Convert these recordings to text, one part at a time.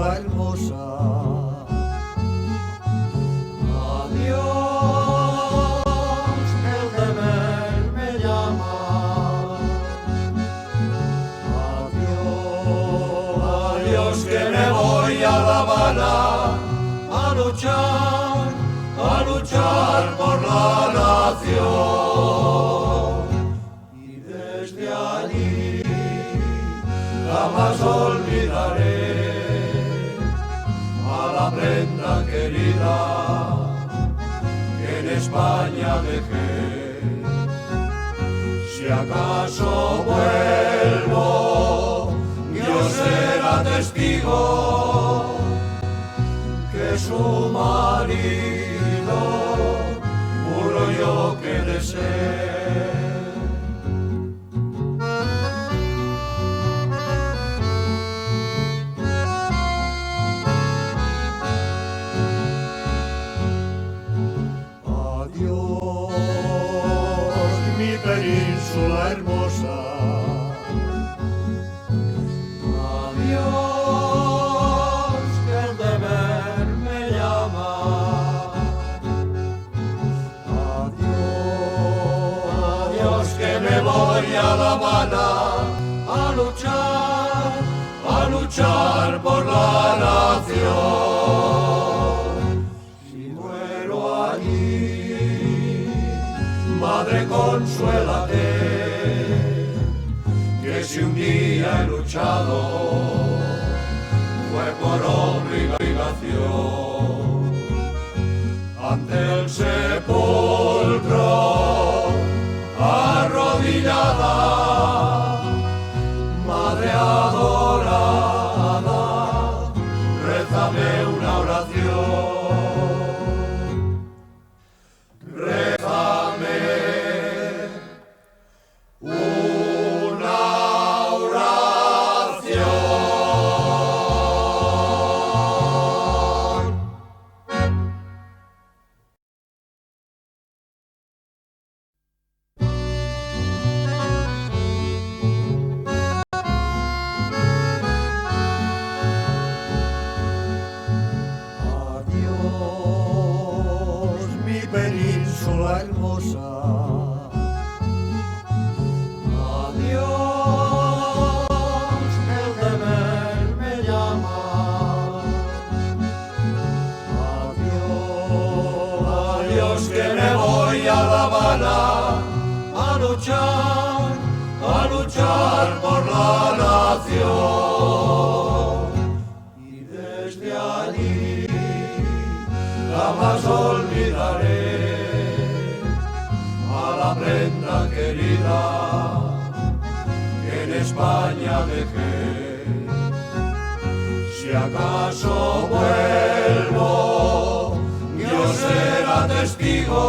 península hermosa. Adiós, que el deber me llama. Adiós, adiós, que me voy a La Habana a luchar por la nación. Y desde allí jamás olvidaré a la prenda querida que en España dejé. Si acaso vuelvo, Dios será testigo que su marido juro yo que desee. Península hermosa. Adiós, que el deber me llama. Adiós, adiós, que me voy a La Habana a luchar por la nación. Si muero allí, madre, consuélate, que si un día he luchado fue por obligación. Ante el sepulcro arrodillada, madre adorada, rézame una oración. Península hermosa. Adiós, que el deber me llama. Adiós, adiós, que me voy a La Habana a luchar por la nación. Y desde allí jamás olvidaré la prenda querida que en España dejé. Si acaso vuelvo, Dios será testigo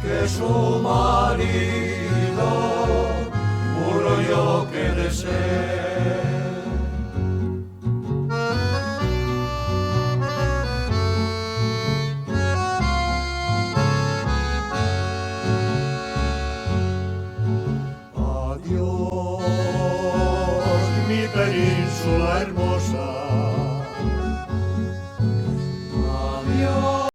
que su marido juro yo que desee. Península hermosa.